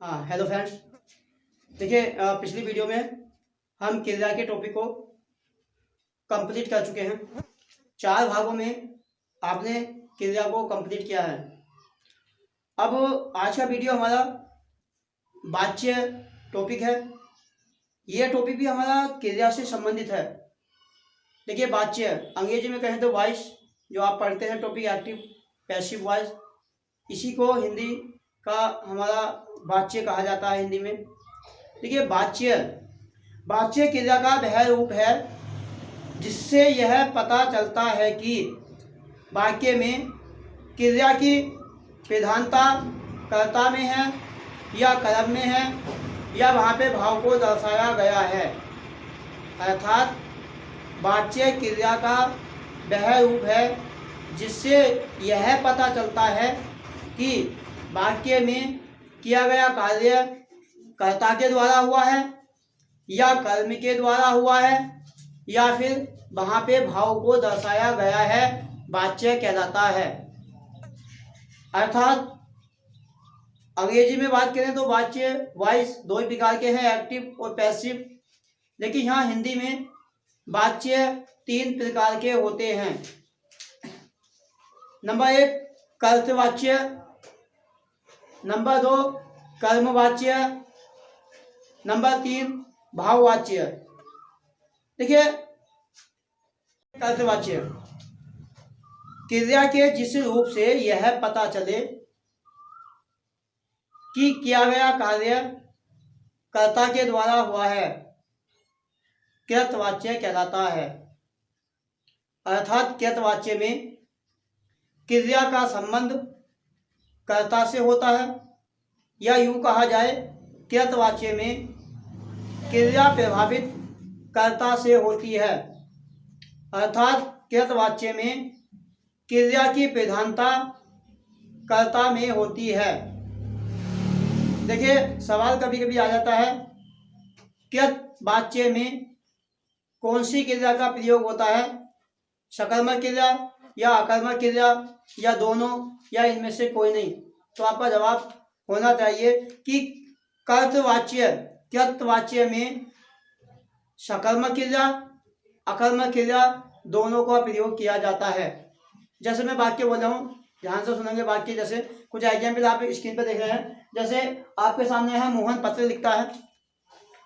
हाँ, hello friends. देखिए, पिछली वीडियो में हम किरदार के टॉपिक को कंप्लीट कर चुके हैं। 4 भागों में आपने किरदार को कंप्लीट किया है। अब आज का वीडियो हमारा वाच्य टॉपिक है। ये टॉपिक भी हमारा किरदार से संबंधित है। देखिए, वाच्य अंग्रेजी में कहें तो वॉइस, जो आप पढ़ते हैं टॉपिक एक्टिव पैसिव वॉइस, इसी को हिंदी का हमारा वाच्य कहा जाता है हिंदी में। देखिए, वाच्य क्रिया का वह रूप है जिससे यह पता चलता है कि वाक्य में क्रिया की प्रधानता कर्ता में है या कर्म में है या वहाँ पे भाव को दर्शाया गया है। अर्थात वाच्य क्रिया का वह रूप है जिससे यह पता चलता है कि वाक्य में किया गया कार्य कर्ता के द्वारा हुआ है या कर्म के द्वारा हुआ है या फिर वहाँ पे भाव को दर्शाया गया है, वाच्य कहलाता है। अर्थात अंग्रेजी में बात करें तो वाच्य वॉइस 2 प्रकार के हैं, एक्टिव और पैसिव। लेकिन यहाँ हिंदी में वाच्य 3 प्रकार के होते हैं। नंबर 1 कर्तवाच्य, नंबर 2 कर्मवाच्य, नंबर 3 भाववाच्य। देखिए, कर्तवाच्य क्रिया के जिस रूप से यह पता चले कि किया गया कार्य कर्ता के द्वारा हुआ है, कृतवाच्य कहलाता है। अर्थात कृतवाच्य में क्रिया का संबंध कर्ता से होता है, या यूं कहा जाए कृतवाच्य में क्रिया प्रभावित कर्ता से होती है। अर्थात कृतवाच्य में क्रिया की प्रधानता कर्ता में होती है। देखिए, सवाल कभी कभी आ जाता है, कृतवाच्य में कौन सी क्रिया का प्रयोग होता है, सकर्मक क्रिया या अकर्मक क्रिया या दोनों या इनमें से कोई नहीं। तो आपका जवाब होना चाहिए कि कृतवाच्य में सकर्मक क्रिया अकर्मक क्रिया दोनों का प्रयोग किया जाता है। जैसे मैं वाक्य बोल रहा हूँ, ध्यान से सुनेंगे वाक्य। जैसे कुछ एग्जाम्पल आप स्क्रीन पर देख रहे हैं। जैसे आपके सामने है, मोहन पत्र लिखता है।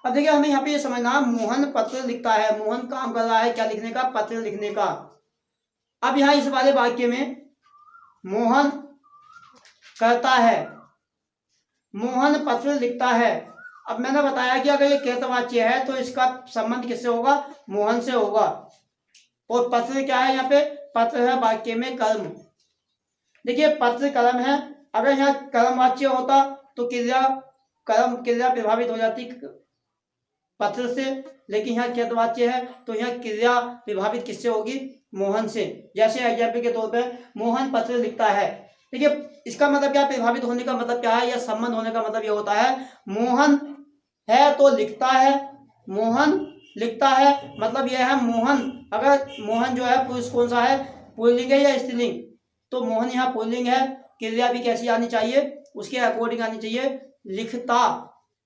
अब देखिए, हमें यहाँ पे ये समझना, मोहन पत्र लिखता है, मोहन काम कर रहा है क्या लिखने का, पत्र लिखने का। अब यहाँ इस वाले वाक्य में मोहन करता है, मोहन पत्र लिखता है। अब मैंने बताया कि अगर ये कृतवाच्य है तो इसका संबंध किससे होगा, मोहन से होगा। और पत्र क्या है, यहाँ पे पत्र है वाक्य में कर्म। देखिए, पत्र कर्म है। अगर यहाँ कर्मवाच्य होता तो क्रिया प्रभावित हो जाती पत्र से, लेकिन यहाँ कृतवाच्य है तो यहाँ क्रिया प्रभावित किससे होगी, मोहन से। जैसे एग्जाम्पल के तौर पे मोहन पत्र लिखता है। देखिए, इसका मतलब क्या, प्रभावित होने का मतलब क्या है, या संबंध होने का मतलब ये होता है, मोहन है तो लिखता है, मोहन लिखता है मतलब यह है मोहन। अगर मोहन जो है पुरुष कौन सा है, पुल्लिंग है या स्त्रीलिंग, तो मोहन यहाँ पुल्लिंग है। क्रिया भी कैसी आनी चाहिए, उसके अकॉर्डिंग आनी चाहिए, लिखता।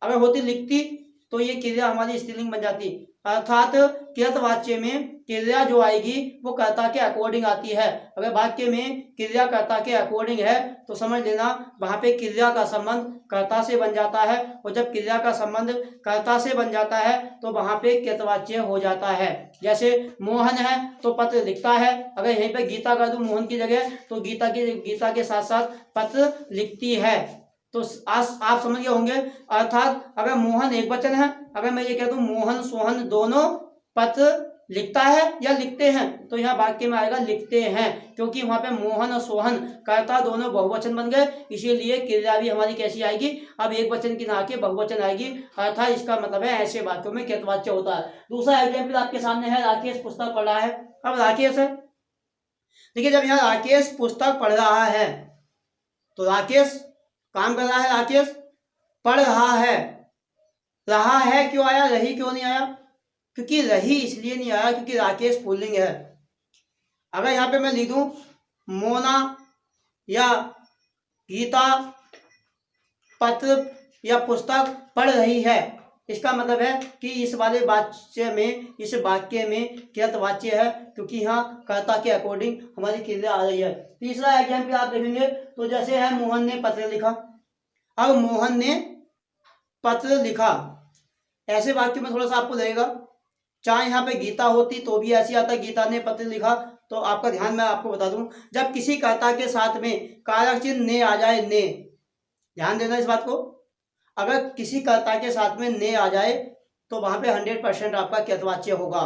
अगर होती लिखती तो ये क्रिया हमारी स्त्रीलिंग बन जाती। अर्थात कृतवाच्य में क्रिया जो आएगी वो कर्ता के अकॉर्डिंग आती है। अगर वाक्य में क्रिया कर्ता के अकॉर्डिंग है तो समझ लेना वहां पे क्रिया का संबंध कर्ता से बन जाता है। और जब क्रिया का संबंध कर्ता से बन जाता है तो वहां पे कृतवाच्य हो जाता है। जैसे मोहन है तो पत्र लिखता है। अगर यहीं पे गीता कर दूं मोहन की जगह, तो गीता के साथ साथ पत्र लिखती है। तो आप समझ गए होंगे। अर्थात अगर मोहन एक वचन है, अगर मैं ये कह दूं मोहन सोहन दोनों पत्र लिखता है या लिखते हैं, तो यहाँ वाक्य में आएगा लिखते हैं, क्योंकि वहां पे मोहन और सोहन कर्ता दोनों बहुवचन बन गए। इसीलिए क्रिया भी हमारी कैसी आएगी, अब एक वचन की ना के बहुवचन आएगी। अर्थात इसका मतलब है ऐसे वाक्यों में कृतवाच्य होता है। दूसरा एग्जाम्पल आपके सामने है, राकेश पुस्तक पढ़ रहा है। अब राकेश है, देखिए, जब यहाँ राकेश पुस्तक पढ़ रहा है तो राकेश काम कर रहा है, राकेश पढ़ रहा है क्यों आया, रही क्यों नहीं आया, क्योंकि रही इसलिए नहीं आया क्योंकि राकेश पुल्लिंग है। अगर यहाँ पे मैं लिख दूं मोना या गीता पत्र या पुस्तक पढ़ रही है। इसका मतलब है कि इस वाले वाक्य में, इस वाक्य में कृत वाच्य है, क्योंकि यहाँ कर्ता के अकॉर्डिंग हमारी क्रिया आ रही है। तीसरा एग्जाम्पल आप देखेंगे तो जैसे है मोहन ने पत्र लिखा। अब मोहन ने पत्र लिखा, ऐसे वाक्य में थोड़ा सा आपको लगेगा, चाहे यहाँ पे गीता होती तो भी ऐसी आता, गीता ने पत्र लिखा। तो आपका ध्यान मैं आपको बता दूं, जब किसी कर्ता के साथ में कारक चिन्ह ने आ जाए, ने, ध्यान देना इस बात को, अगर किसी कर्ता के साथ में ने आ जाए तो वहां पे 100% आपका कृतवाच्य होगा।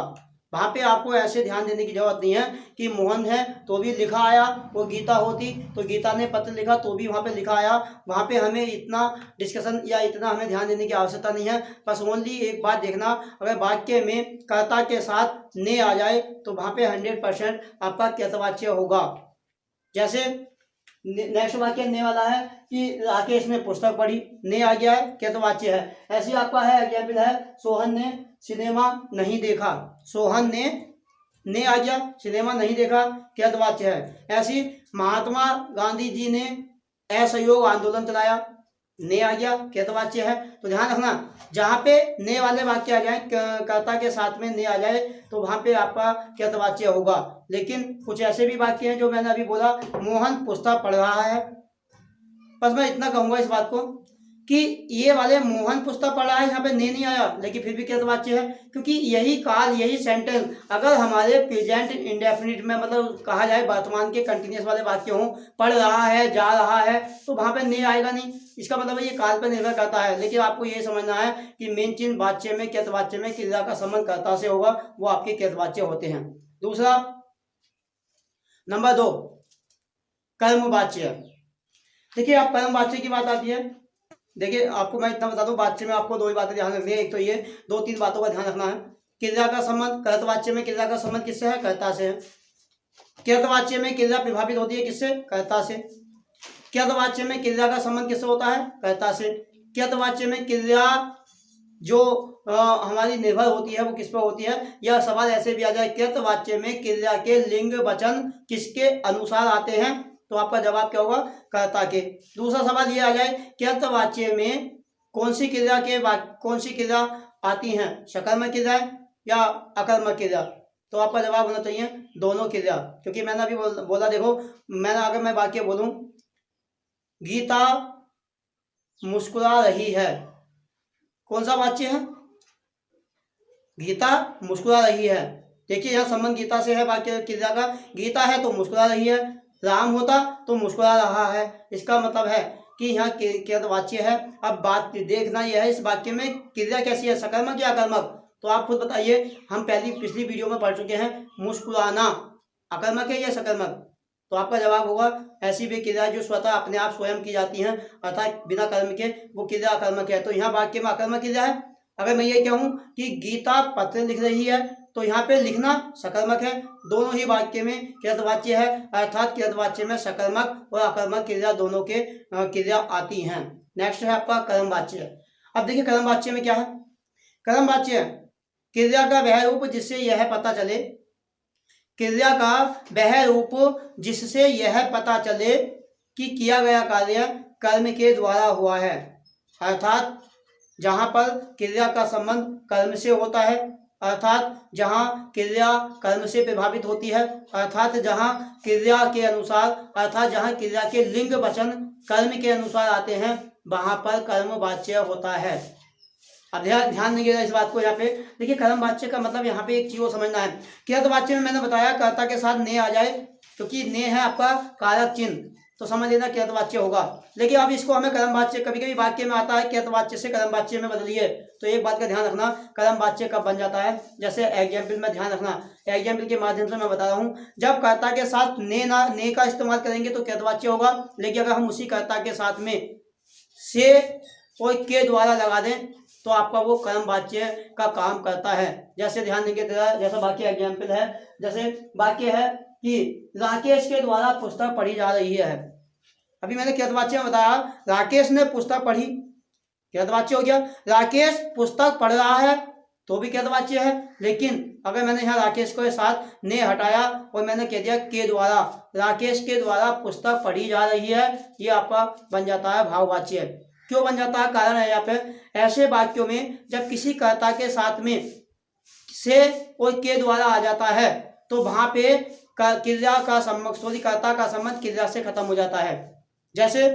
वहां पे आपको ऐसे ध्यान देने की जरूरत नहीं है कि मोहन है तो भी लिखा आया, वो गीता होती तो गीता ने पत्र लिखा तो भी वहां पे लिखा आया। वहां पे हमें इतना डिस्कशन या इतना हमें ध्यान देने की आवश्यकता नहीं है। बस ओनली एक बात देखना, अगर वाक्य में कर्ता के साथ ने आ जाए तो वहां पे 100% आपका कृतवाच्य होगा। जैसे नेक्स्ट वाक्य ने वाला है कि राकेश ने पुस्तक पढ़ी, ने आ गया है, कृतवाच्य है। ऐसी आपका है एग्जाम्पल है, सोहन ने सिनेमा नहीं देखा, सोहन ने आ गया, सिनेमा नहीं देखा, कृतवाच्य है। ऐसी महात्मा गांधी जी ने असहयोग आंदोलन चलाया, ने आ गया, कृतवाच्य है। तो ध्यान रखना, जहाँ पे ने वाले वाक्य आ जाए, कर्ता के साथ में ने आ जाए तो वहां पे आपका कृतवाच्य होगा। लेकिन कुछ ऐसे भी वाक्य हैं जो मैंने अभी बोला, मोहन पुस्तक पढ़ रहा है, बस मैं इतना कहूंगा इस बात को कि ये वाले मोहन पुस्तक पढ़ रहा है, यहाँ पे ने नहीं आया लेकिन फिर भी कृतवाच्य है, क्योंकि यही काल, यही सेंटेंस अगर हमारे प्रेजेंट इंडेफिनिट में, मतलब कहा जाए वर्तमान के कंटिन्यूअस वाले वाक्य हों, पढ़ रहा है, जा रहा है, तो वहां पे ने आएगा नहीं। इसका मतलब ये काल पर निर्भर करता है। लेकिन आपको ये समझना है कि मेन चीज वाच्य में, कृतवाच्य में क्रिया का संबंध कर्ता से होगा, वो आपके कृतवाच्य होते हैं। दूसरा, नंबर 2, कर्मवाच्य। देखिए आप कर्मवाच्य की बात आती है, देखिए आपको मैं इतना बता दूं, वाच्य में आपको 2 ही बातें ध्यान रखनी है। एक तो ये 2-3 बातों का ध्यान रखना है। क्रिया का संबंध, कर्तवाच्य में क्रिया का संबंध किससे है? कर्ता से है। कृतवाच्य में क्रिया प्रभावित होती है किससे? कर्ता से। कृतवाच्य में क्रिया का संबंध किससे होता है? कर्ता से। कृतवाच्य में क्रिया जो हमारी निर्भर होती है वो किस पर होती है? यह सवाल ऐसे भी आ जाए, कृतवाच्य में क्रिया के लिंग वचन किसके अनुसार आते हैं? तो आपका जवाब क्या होगा? कर्ता के। दूसरा सवाल ये आ जाए, कृतवाच्य में कौन सी क्रिया आती हैं? सकर्मक क्रिया या अकर्मक क्रिया? तो आपका जवाब होना चाहिए दोनों क्रिया, क्योंकि मैंने अभी बोला, देखो मैंने, अगर मैं वाक्य बोलूं, गीता मुस्कुरा रही है, कौन सा वाच्य है? गीता मुस्कुरा रही है। देखिए यहाँ संबंध गीता से है, वाक्य क्रिया का। गीता है तो मुस्कुरा रही है, राम होता तो मुस्कुरा रहा है। इसका मतलब है कि यहाँ कृतवाच्य है। अब बात देखना यह है, इस वाक्य में क्रिया कैसी है, सकर्मक या अकर्मक? तो आप खुद बताइए। हम पिछली वीडियो में पढ़ चुके हैं, मुस्कुराना अकर्मक है या सकर्मक? तो आपका जवाब होगा ऐसी भी क्रिया जो स्वतः अपने आप स्वयं की जाती हैं, अर्थात बिना कर्म के, वो क्रिया अकर्मक है। तो यहाँ वाक्य में अकर्मक क्रिया है। अगर मैं ये कहूँ कि गीता पत्र लिख रही है, तो यहाँ पे लिखना सकर्मक है। दोनों ही वाक्य में कृतवाच्य है, अर्थात कृतवाच्य में सकर्मक और अकर्मक क्रिया दोनों के क्रिया आती हैं। नेक्स्ट है आपका कर्मवाच्य। अब देखिए कर्मवाच्य में क्या है? कर्मवाच्य क्रिया का वह रूप जिससे यह पता चले, क्रिया का वह रूप जिससे यह पता चले कि किया गया कार्य कर्म के द्वारा हुआ है, अर्थात जहाँ पर क्रिया का संबंध कर्म से होता है, अर्थात जहाँ क्रिया कर्म से प्रभावित होती है, अर्थात जहाँ क्रिया के अनुसार, अर्थात जहाँ क्रिया के लिंग वचन कर्म के अनुसार आते हैं, वहाँ पर कर्मवाच्य होता है। अब ध्यान दीजिएगा इस बात को। यहाँ पे देखिए कर्मवाच्य का मतलब यहाँ पे एक चीज को समझना है। कृतवाच्य में मैंने बताया कर्ता के साथ ने आ जाए, क्योंकि ने है आपका कारक चिन्ह, तो समझ लेना कृतवाच्य होगा। लेकिन अब इसको हमें कर्मवाच्य, कभी कभी वाक्य में आता है कृतवाच्य से कर्मवाच्य में बदलिए, तो एक बात का ध्यान रखना, कर्मवाच्य कब बन जाता है। जैसे एग्जाम्पल में ध्यान रखना, एग्जाम्पल के माध्यम से मैं बता रहा हूँ, जब कर्ता के साथ ने का इस्तेमाल करेंगे तो कृतवाच्य होगा। लेकिन अगर हम उसी कर्ता के साथ में से और के द्वारा लगा दें तो आपका वो कर्मवाच्य का काम करता है। जैसे ध्यान देंगे, जैसा वाक्य एग्जाम्पल है, जैसे वाक्य है कि राकेश के द्वारा पुस्तक पढ़ी जा रही है। अभी मैंने कृतवाच्य में बताया, राकेश ने पुस्तक पढ़ी, कृतवाच्य हो गया। राकेश पुस्तक पढ़ रहा है तो भी कृतवाच्य है। लेकिन अगर मैंने यहाँ राकेश को साथ ने हटाया और मैंने कह दिया के द्वारा, राकेश के द्वारा पुस्तक पढ़ी जा रही है, ये आपका बन जाता है भाववाच्य। क्यों बन जाता है, कारण है यहाँ पे। ऐसे वाक्यों में जब किसी कर्ता के साथ में से और के द्वारा आ जाता है तो वहां पे क्रिया का संबंध, सॉरी, कर्ता का संबंध क्रिया से खत्म हो जाता है। जैसे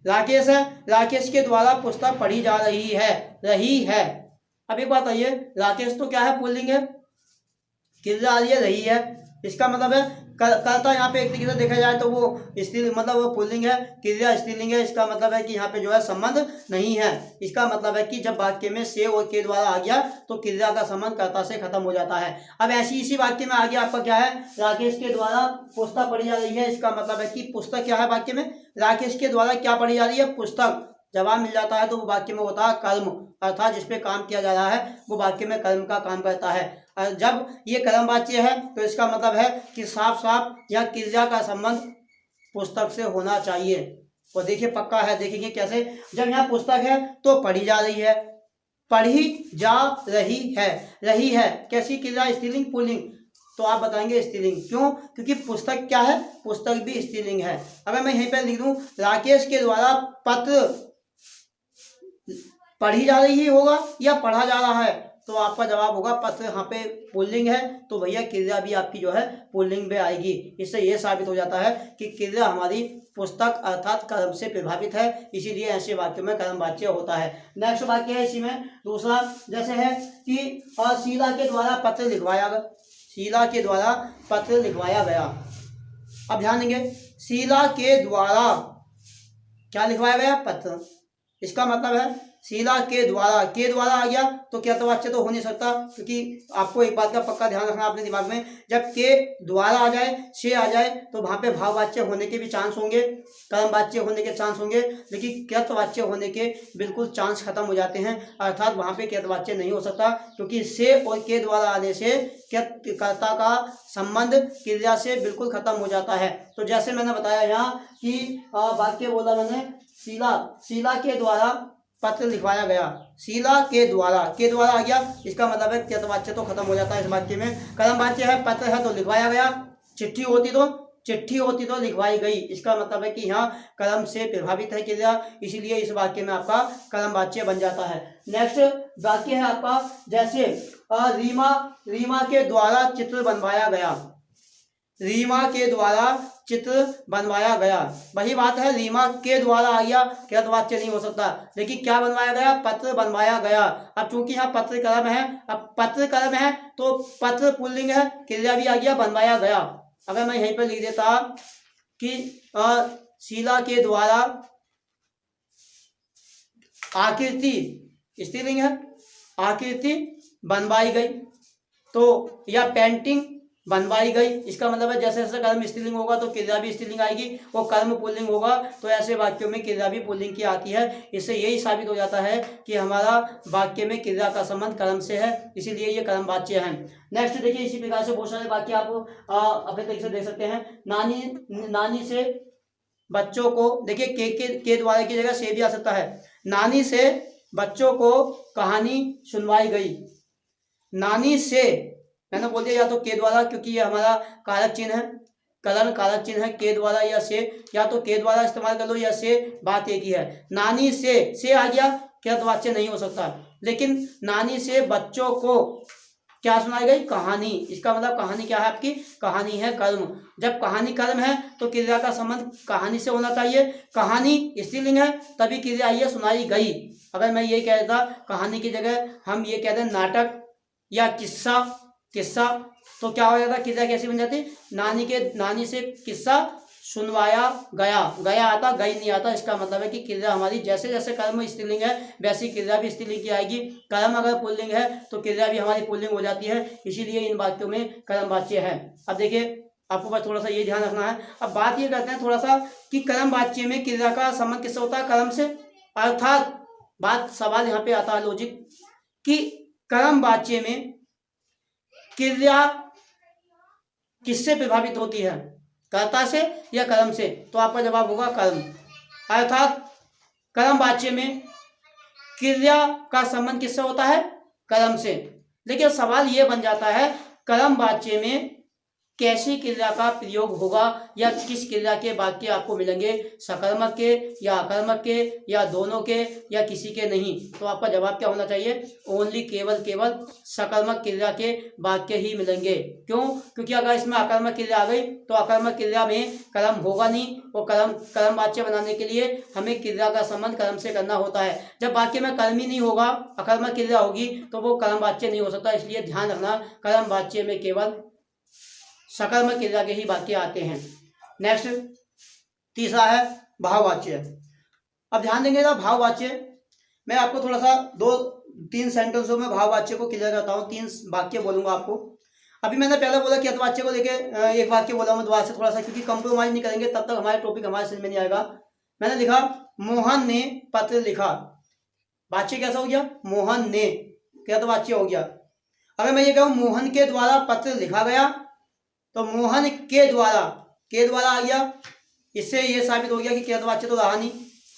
राकेश है, राकेश के द्वारा पुस्तक पढ़ी जा रही है। अब एक बात आइए, राकेश तो क्या है, पुल्लिंग है, क्रिया आ रही है रही है, इसका मतलब है कर्ता यहाँ पे एक तरीके से देखा जाए तो वो स्त्रीलिंग, मतलब वो पुल्लिंग है, क्रिया स्त्रीलिंग है। इसका मतलब है कि यहाँ पे जो है संबंध नहीं है। इसका मतलब है कि जब वाक्य में से और के द्वारा आ गया तो क्रिया का संबंध कर्ता से खत्म हो जाता है। अब ऐसी इसी वाक्य में आगे आपका क्या है, राकेश के द्वारा पुस्तक पढ़ी जा रही है। इसका मतलब है कि पुस्तक क्या है, वाक्य में राकेश के द्वारा क्या पढ़ी जा रही है, पुस्तक। जवाब मिल जाता है तो वो वाक्य में होता है कर्म, अर्थात जिसपे काम किया जा रहा है वो वाक्य में कर्म का काम करता है। और जब ये कर्म वाच्य है तो इसका मतलब है कि साफ साफ यह क्रिया का संबंध पुस्तक से होना चाहिए। और देखिए पक्का है, देखेंगे कैसे। जब यहाँ पुस्तक है तो पढ़ी जा रही है, पढ़ी जा रही है कैसी क्रिया, स्त्रीलिंग पुल्लिंग, तो आप बताएंगे स्त्रीलिंग। क्यों, क्योंकि पुस्तक क्या है, पुस्तक भी स्त्रीलिंग है। अगर मैं यहीं पर लिख दूं राकेश के द्वारा पत्र पढ़ी जा रही होगा या पढ़ा जा रहा है, तो आपका जवाब होगा पत्र। यहाँ पे पुल्लिंग है तो भैया क्रिया भी आपकी जो है पुल्लिंग में आएगी। इससे यह साबित हो जाता है कि क्रिया हमारी पुस्तक अर्थात कर्म से प्रभावित है, इसीलिए ऐसे वाक्यों में कर्म वाच्य होता है। नेक्स्ट वाक्य है इसी में दूसरा, जैसे है कि शीला के द्वारा पत्र लिखवाया गया, शीला के द्वारा पत्र लिखवाया गया। अब ध्यान देंगे, शीला के द्वारा क्या लिखवाया गया, पत्र। इसका मतलब है शीला के द्वारा आ गया तो कर्तवाच्य तो हो नहीं सकता, क्योंकि आपको एक बात का पक्का ध्यान रखना अपने दिमाग में, जब के द्वारा आ जाए, से आ जाए तो वहां पे भाववाच्य होने के भी चांस होंगे, कर्मवाच्य होने के चांस होंगे, लेकिन कर्तवाच्य होने के बिल्कुल चांस खत्म हो जाते हैं। अर्थात वहां पे कर्तवाच्य नहीं हो सकता, क्योंकि से और के द्वारा आने से कर्ता का संबंध क्रिया से बिल्कुल खत्म हो जाता है। तो जैसे मैंने बताया यहाँ कि वाक्य बोला मैंने, शीला के द्वारा पत्र लिखवाया गया, शीला के द्वारा आ गया, इसका मतलब है कर्तवाच्य तो खत्म हो जाता है इस वाक्य में। कर्मवाच्य है, पत्र है तो लिखवाया गया, चिट्ठी होती तो लिखवाई गई। इसका मतलब है कि यहाँ कर्म से प्रभावित है क्रिया, इसीलिए इस वाक्य में आपका कर्मवाच्य बन जाता है। नेक्स्ट वाक्य है आपका, जैसे रीमा के द्वारा चित्र बनवाया गया, रीमा के द्वारा चित्र बनवाया गया। वही बात है, रीमा के द्वारा आ गया, कर्तवाच्य नहीं हो सकता, लेकिन क्या बनवाया गया, पत्र बनवाया गया। अब चूंकि यहाँ पत्र कर्म है, अब पत्र कर्म है तो पत्र पुल्लिंग है, क्रिया भी आ गया, बनवाया गया। अगर मैं यहीं पर लिख देता कि शीला के द्वारा आकृति, स्त्रीलिंग है, आकृति बनवाई गई, तो या पेंटिंग बनवाई गई। इसका मतलब है जैसे जैसे कर्म स्त्रीलिंग होगा तो क्रिया भी स्त्रीलिंग आएगी, वो कर्म पुल्लिंग होगा तो ऐसे वाक्यों में क्रिया भी पुल्लिंग की आती है। इससे यही साबित हो जाता है कि हमारा वाक्य में क्रिया का संबंध कर्म से है, इसीलिए ये कर्म वाच्य है। नेक्स्ट देखिए, इसी प्रकार से बहुत सारे वाक्य आप अपने तरीके से देख सकते हैं। नानी से बच्चों को, देखिए के द्वारा की जगह से भी आ सकता है। नानी से बच्चों को कहानी सुनवाई गई, नानी से मैंने बोल दिया या तो के द्वारा, क्योंकि ये हमारा कारक चिन्ह है, कलन कारक चिन्ह है, के द्वारा या से, या तो के द्वारा इस्तेमाल कर लो या से, बात एक ही है। नानी से आ गया, कर्तवाच्य नहीं हो सकता, लेकिन नानी से बच्चों को क्या सुनाई गई, कहानी। इसका मतलब कहानी क्या है आपकी, कहानी है कर्म। जब कहानी कर्म है तो क्रिया का संबंध कहानी से होना चाहिए। कहानी स्त्रीलिंग है तभी क्रिया आई है, सुनाई गई। अगर मैं ये कह देता कहानी की जगह हम ये कह दें नाटक या किस्सा तो क्या हो जाता, क्रिया कैसी बन जाती, नानी से किस्सा सुनवाया गया आता, गई नहीं आता। इसका मतलब है कि क्रिया हमारी जैसे जैसे कर्म स्त्रीलिंग है वैसी क्रिया भी स्त्रीलिंग की आएगी। कर्म अगर पुल्लिंग है तो क्रिया भी हमारी पुल्लिंग हो जाती है, इसीलिए इन वाक्यों में कर्मवाच्य है। अब देखिए आपको बस थोड़ा सा ये ध्यान रखना है। अब बात ये करते हैं थोड़ा सा कि कर्मवाच्य में क्रिया का संबंध किससे होता है, कर्म से। अर्थात सवाल यहाँ पे आता है लॉजिक कि कर्मवाच्य में क्रिया किससे प्रभावित होती है, कर्ता से या कर्म से, तो आपका जवाब होगा कर्म। अर्थात कर्मवाच्य में क्रिया का संबंध किससे होता है, कर्म से। लेकिन सवाल ये बन जाता है कर्मवाच्य में कैसी क्रिया का प्रयोग होगा या किस क्रिया के वाक्य आपको मिलेंगे, सकर्मक के या अकर्मक के या दोनों के या किसी के नहीं। तो आपका जवाब क्या होना चाहिए, ओनली केवल सकर्मक क्रिया के वाक्य ही मिलेंगे। क्यों? क्योंकि अगर इसमें अकर्मक क्रिया आ गई तो अकर्मक क्रिया में कर्म होगा नहीं, और कर्म वाच्य बनाने के लिए हमें क्रिया का संबंध कर्म से करना होता है। जब वाक्य में कर्म ही नहीं होगा, अकर्मक क्रिया होगी, तो वो कर्म वाच्य नहीं हो सकता। इसलिए ध्यान रखना, कर्म वाच्य में केवल सकर्मक क्रिया के ही वाक्य आते हैं। नेक्स्ट तीसरा है भाववाच्य। अब ध्यान देंगे ना, भाववाच्य मैं आपको थोड़ा सा 2-3 सेंटेंसों में भाववाच्य को क्लियर करता हूँ। 3 वाक्य बोलूंगा आपको। अभी मैंने पहले बोला कि अर्थवाच्य को लेके एक वाक्य बोला हूँ दोबारा से थोड़ा सा, क्योंकि कंप्रोमाइज नहीं करेंगे तब तक हमारे टॉपिक हमारे समझ में नहीं आएगा। मैंने लिखा मोहन ने पत्र लिखा, वाच्य कैसा हो गया, मोहन ने, कृतवाच्य हो गया। अगर मैं ये कहूँ मोहन के द्वारा पत्र लिखा गया, तो मोहन के द्वारा आ गया, इससे ये साबित हो गया कि कृतवाच्य तो रहा नहीं।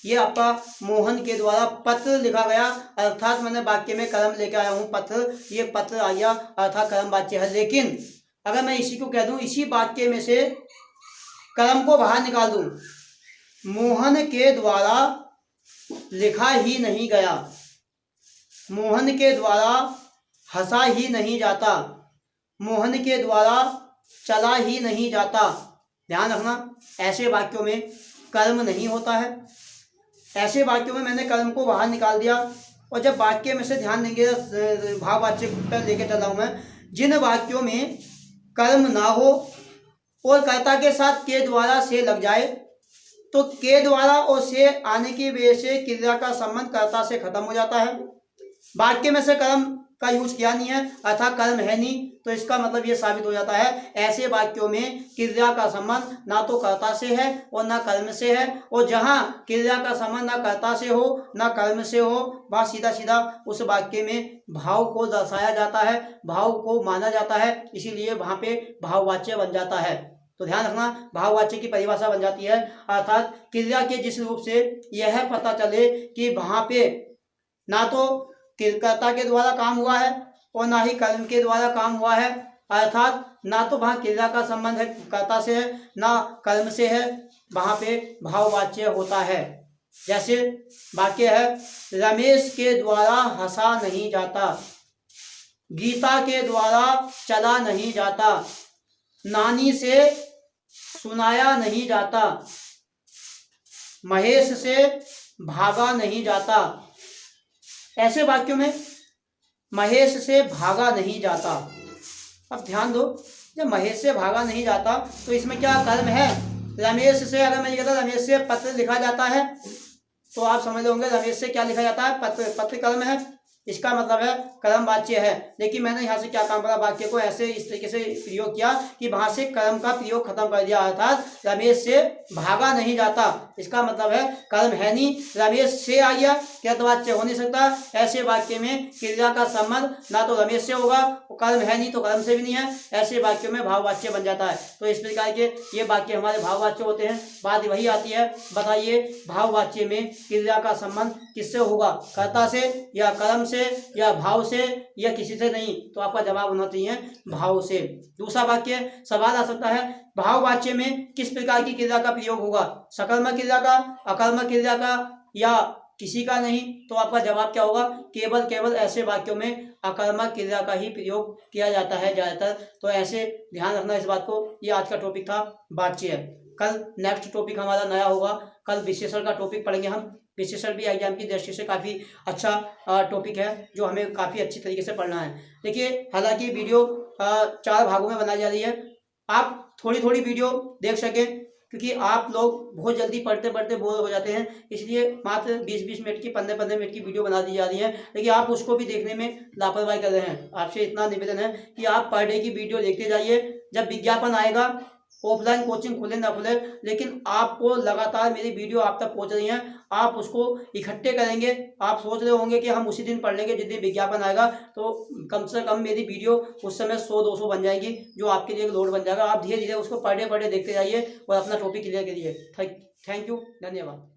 ये आपका मोहन के द्वारा पत्र लिखा गया, अर्थात मैंने वाक्य में कर्म लेके आया हूं पत्र, ये पत्र आ गया अर्थात कर्म वाच्य है। लेकिन अगर मैं इसी को कह दूं, इसी वाक्य में से कर्म को बाहर निकाल दूं, मोहन के द्वारा लिखा ही नहीं गया, मोहन के द्वारा हंसा ही नहीं जाता, मोहन के द्वारा चला ही नहीं जाता। ध्यान रखना, ऐसे वाक्यों में कर्म नहीं होता है। ऐसे वाक्यों में मैंने कर्म को बाहर निकाल दिया। और जब वाक्य में से ध्यान देंगे, भाववाच्य पर लेके चला हूं मैं, जिन वाक्यों में कर्म ना हो और कर्ता के साथ के द्वारा से लग जाए, तो के द्वारा और से आने की वजह से क्रिया का संबंध कर्ता से खत्म हो जाता है। वाक्य में से कर्म का यूज किया नहीं है, अर्थात कर्म है नहीं, तो इसका मतलब ये साबित हो जाता है ऐसे वाक्यों में क्रिया का संबंध ना तो कर्ता से है और ना कर्म से है। और जहां क्रिया का संबंध ना कर्ता से हो ना कर्म से हो, वहां सीधा सीधा उस वाक्य में भाव को दर्शाया जाता है, भाव को माना जाता है, इसीलिए वहां पे भाववाच्य बन जाता है। तो ध्यान रखना, भाववाच्य की परिभाषा बन जाती है, अर्थात क्रिया के जिस रूप से यह पता चले कि वहां पे ना तो कर्ता के द्वारा काम हुआ है और ना ही कर्म के द्वारा काम हुआ है, अर्थात ना तो वहां क्रिया का संबंध है कर्ता से है ना कर्म से है, वहां पे भाववाच्य होता है। जैसे वाक्य है, रमेश के द्वारा हंसा नहीं जाता, गीता के द्वारा चला नहीं जाता, नानी से सुनाया नहीं जाता, महेश से भागा नहीं जाता। ऐसे वाक्यों में महेश से भागा नहीं जाता। अब ध्यान दो, जब महेश से भागा नहीं जाता तो इसमें क्या कर्म है, रमेश से, अगर मैं ये कहता रमेश से पत्र लिखा जाता है, तो आप समझ होंगे रमेश से क्या लिखा जाता है, पत्र। पत्र कर्म है, इसका मतलब है कर्म वाच्य है। लेकिन मैंने यहाँ से क्या काम करा, वाक्य को ऐसे इस तरीके से प्रयोग किया कि वहां से कर्म का प्रयोग खत्म कर दिया, अर्थात रमेश से भागा नहीं जाता, इसका मतलब है कर्म है नहीं, रमेश से आ गया, कृतवाच्य हो नहीं सकता। ऐसे वाक्य में क्रिया का संबंध ना तो रमेश से होगा, कर्म है नहीं तो कर्म से भी नहीं है, ऐसे वाक्यों में भाववाच्य बन जाता है। तो इस प्रकार के ये वाक्य हमारे भाववाच्य होते हैं। बात वही आती है, बताइए भाववाच्य में क्रिया का संबंध किससे होगा, कर्ता से या कर्म से या भाव से या किसी से नहीं, तो आपका जवाब होना चाहिए भाव से। दूसरा वाक्य, सवाल आ सकता है भाववाच्य में किस प्रकार की क्रिया का प्रयोग होगा, सकर्मक क्रिया का, अकर्मक क्रिया का या किसी का नहीं, तो आपका जवाब क्या होगा, केवल ऐसे वाक्यों में अकर्मक क्रिया का ही प्रयोग किया जाता है ज्यादातर। तो ऐसे ध्यान रखना इस बात को। ये आज का टॉपिक था वाच्य। कल नेक्स्ट टॉपिक हमारा नया होगा, कल विशेषण का टॉपिक पढ़ेंगे हम। विशेषण भी एग्जाम की दृष्टि से काफ़ी अच्छा टॉपिक है, जो हमें काफ़ी अच्छी तरीके से पढ़ना है। देखिए, हालांकि वीडियो 4 भागों में बनाई जा रही है, आप थोड़ी थोड़ी वीडियो देख सकें, क्योंकि आप लोग बहुत जल्दी पढ़ते पढ़ते बोर हो जाते हैं, इसलिए मात्र 20-20 मिनट की 15-15 मिनट की वीडियो बना दी जा रही है। लेकिन आप उसको भी देखने में लापरवाही कर रहे हैं। आपसे इतना निवेदन है कि आप पर डे की वीडियो देखते जाइए। जब विज्ञापन आएगा, ऑफलाइन कोचिंग खुले ना खुले, लेकिन आपको लगातार मेरी वीडियो आप तक पहुंच रही हैं, आप उसको इकट्ठे करेंगे। आप सोच रहे होंगे कि हम उसी दिन पढ़ लेंगे जिस दिन विज्ञापन आएगा, तो कम से कम मेरी वीडियो उस समय 100-200 बन जाएगी, जो आपके लिए लोड बन जाएगा। आप धीरे धीरे उसको पढ़े देखते जाइए और अपना टॉपिक क्लियर करिए। थैंक यू, धन्यवाद।